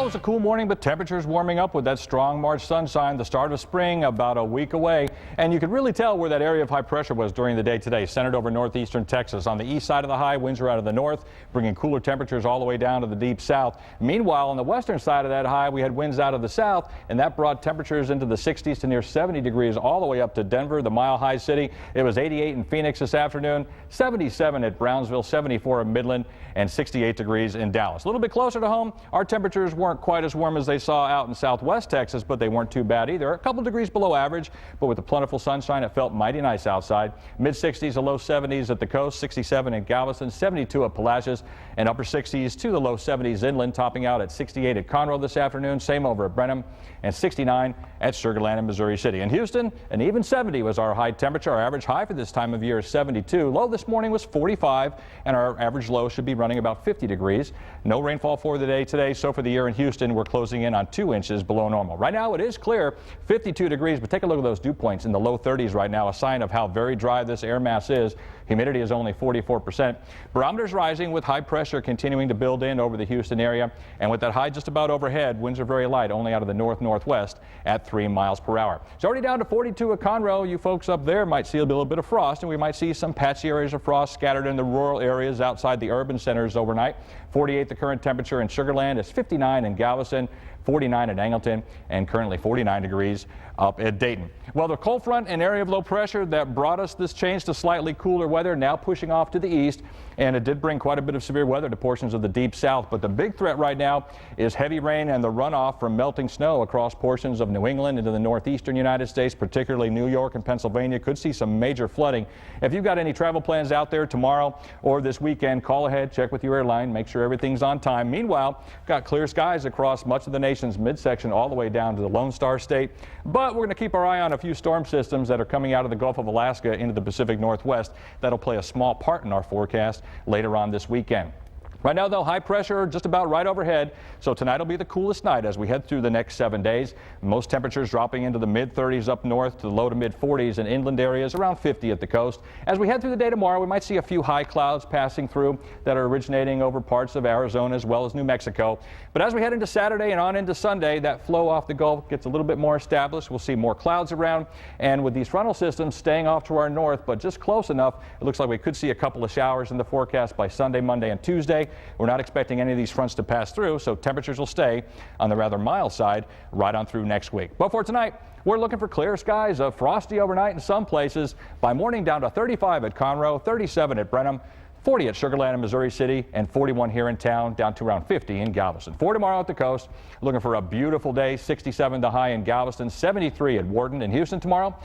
it's a cool morning, but temperatures warming up with that strong March sunshine. The start of spring about a week away, and you can really tell where that area of high pressure was during the day today, centered over northeastern Texas. On the east side of the high, winds are out of the north, bringing cooler temperatures all the way down to the deep south. Meanwhile, on the western side of that high, we had winds out of the south, and that brought temperatures into the 60s to near 70 degrees all the way up to Denver, the Mile High City. It was 88 in Phoenix this afternoon, 77 at Brownsville, 74 in Midland, and 68 degrees in Dallas. A little bit closer to home, our temperatures weren't quite as warm as they saw out in southwest Texas, but they weren't too bad either. A couple degrees below average, but with the plentiful sunshine, it felt mighty nice outside. Mid-60s to low 70s at the coast, 67 in Galveston, 72 at Palacios, and upper 60s to the low 70s inland, topping out at 68 at Conroe this afternoon, same over at Brenham, and 69 at Sugar Land in Missouri City. In Houston, an even 70 was our high temperature. Our average high for this time of year is 72. Low this morning was 45, and our average low should be running about 50 degrees. No rainfall for the day today, so for the year in Houston, we're closing in on 2 inches below normal. Right now, it is clear, 52 degrees, but take a look at those dew points in the low 30s right now, a sign of how very dry this air mass is. Humidity is only 44%. Barometers rising with high pressure continuing to build in over the Houston area, and with that high just about overhead, winds are very light, only out of the north-northwest at 3 miles per hour. It's already down to 42 at Conroe. You folks up there might see a little bit of frost, and we might see some patchy areas of frost scattered in the rural areas outside the urban centers overnight. 48 the current temperature in Sugar Land. It's 59 in Galveston, 49 at Angleton, and currently 49 degrees up at Dayton. Well, the cold front and area of low pressure that brought us this change to slightly cooler weather now pushing off to the east, and it did bring quite a bit of severe weather to portions of the deep south. But the big threat right now is heavy rain and the runoff from melting snow across portions of New England into the northeastern United States, particularly New York and Pennsylvania. Could see some major flooding. If you've got any travel plans out there tomorrow or this weekend, call ahead, check with your airline, make sure everything's on time. Meanwhile, got clear skies across much of the nation's midsection all the way down to the Lone Star State. But we're going to keep our eye on a few storm systems that are coming out of the Gulf of Alaska into the Pacific Northwest. That'll play a small part in our forecast later on this weekend. Right now, though, high pressure just about right overhead, so tonight will be the coolest night as we head through the next 7 days. Most temperatures dropping into the mid-30s up north to the low to mid-40s in inland areas, around 50 at the coast. As we head through the day tomorrow, we might see a few high clouds passing through that are originating over parts of Arizona as well as New Mexico. But as we head into Saturday and on into Sunday, that flow off the Gulf gets a little bit more established. We'll see more clouds around, and with these frontal systems staying off to our north, but just close enough, it looks like we could see a couple of showers in the forecast by Sunday, Monday, and Tuesday. We're not expecting any of these fronts to pass through, so temperatures will stay on the rather mild side right on through next week. But for tonight, we're looking for clear skies, frosty overnight in some places. By morning, down to 35 at Conroe, 37 at Brenham, 40 at Sugar Land in Missouri City, and 41 here in town, down to around 50 in Galveston. For tomorrow at the coast, looking for a beautiful day, 67 the high in Galveston, 73 at Wharton. In Houston tomorrow,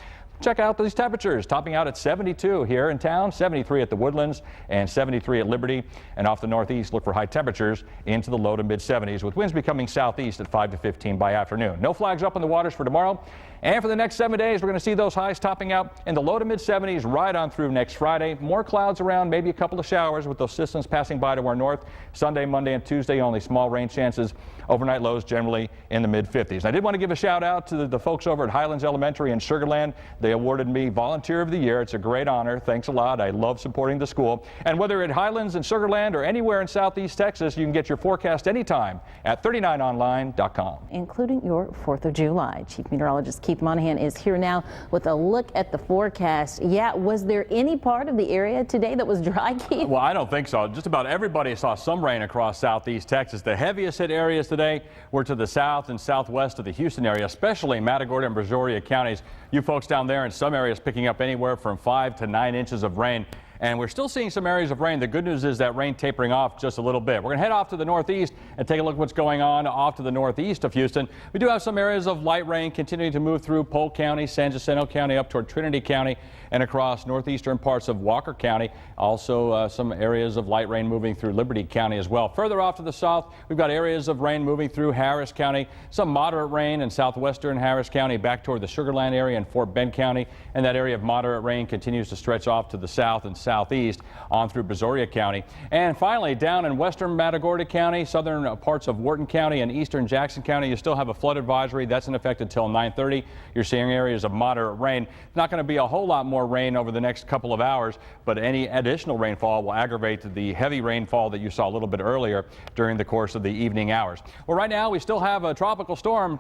check out these temperatures, topping out at 72 here in town, 73 at the Woodlands, and 73 at Liberty. And off the northeast, look for high temperatures into the low to mid 70s, with winds becoming southeast at 5 to 15 by afternoon. No flags up in the waters for tomorrow. And for the next 7 days, we're going to see those highs topping out in the low to mid 70s right on through next Friday. More clouds around, maybe a couple of showers with those systems passing by to our north. Sunday, Monday, and Tuesday, only small rain chances. Overnight lows generally in the mid 50s. And I did want to give a shout out to the folks over at Highlands Elementary in Sugar Land. They awarded me Volunteer of the Year. It's a great honor. Thanks a lot. I love supporting the school. And whether at Highlands and Sugar Land or anywhere in southeast Texas, you can get your forecast anytime at 39online.com. Including your 4th of July. Chief Meteorologist Keith Monahan is here now with a look at the forecast. Yeah, was there any part of the area today that was dry, Keith? Well, I don't think so. Just about everybody saw some rain across southeast Texas. The heaviest hit areas today were to the south and southwest of the Houston area, especially Matagorda and Brazoria counties. You folks down there in some areas picking up anywhere from 5 to 9 inches of rain. And we're still seeing some areas of rain. The good news is that rain tapering off just a little bit. We're going to head off to the northeast and take a look at what's going on off to the northeast of Houston. We do have some areas of light rain continuing to move through Polk County, San Jacinto County, up toward Trinity County, and across northeastern parts of Walker County. Also some areas of light rain moving through Liberty County as well. Further off to the south, we've got areas of rain moving through Harris County, some moderate rain in southwestern Harris County back toward the Sugar Land area and Fort Bend County, and that area of moderate rain continues to stretch off to the south and southeast on through Brazoria County. And finally, down in western Matagorda County, southern parts of Wharton County and eastern Jackson County, you still have a flood advisory. That's in effect until 9:30. You're seeing areas of moderate rain. Not going to be a whole lot more rain over the next couple of hours, but any additional rainfall will aggravate the heavy rainfall that you saw a little bit earlier during the course of the evening hours. Well, right now we still have a tropical storm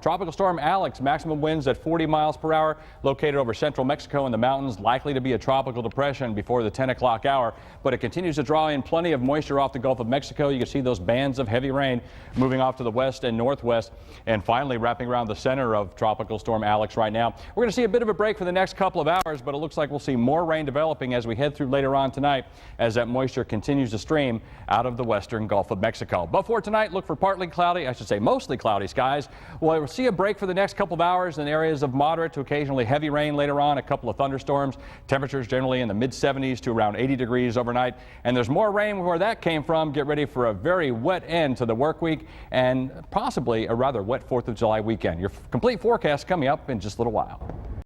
Alex, maximum winds at 40 miles per hour, located over central Mexico in the mountains, likely to be a tropical depression before the 10 o'clock hour, but it continues to draw in plenty of moisture off the Gulf of Mexico. You can see those bands of heavy rain moving off to the west and northwest, and finally wrapping around the center of tropical storm Alex right now. We're going to see a bit of a break for the next couple of hours, but it looks like we'll see more rain developing as we head through later on tonight as that moisture continues to stream out of the western Gulf of Mexico. But for tonight, look for partly cloudy, I should say mostly cloudy skies. We'll see a break for the next couple of hours in areas of moderate to occasionally heavy rain later on, a couple of thunderstorms. Temperatures generally in the mid-70s to around 80 degrees overnight. And there's more rain where that came from. Get ready for a very wet end to the work week and possibly a rather wet 4th of July weekend. Your complete forecast coming up in just a little while.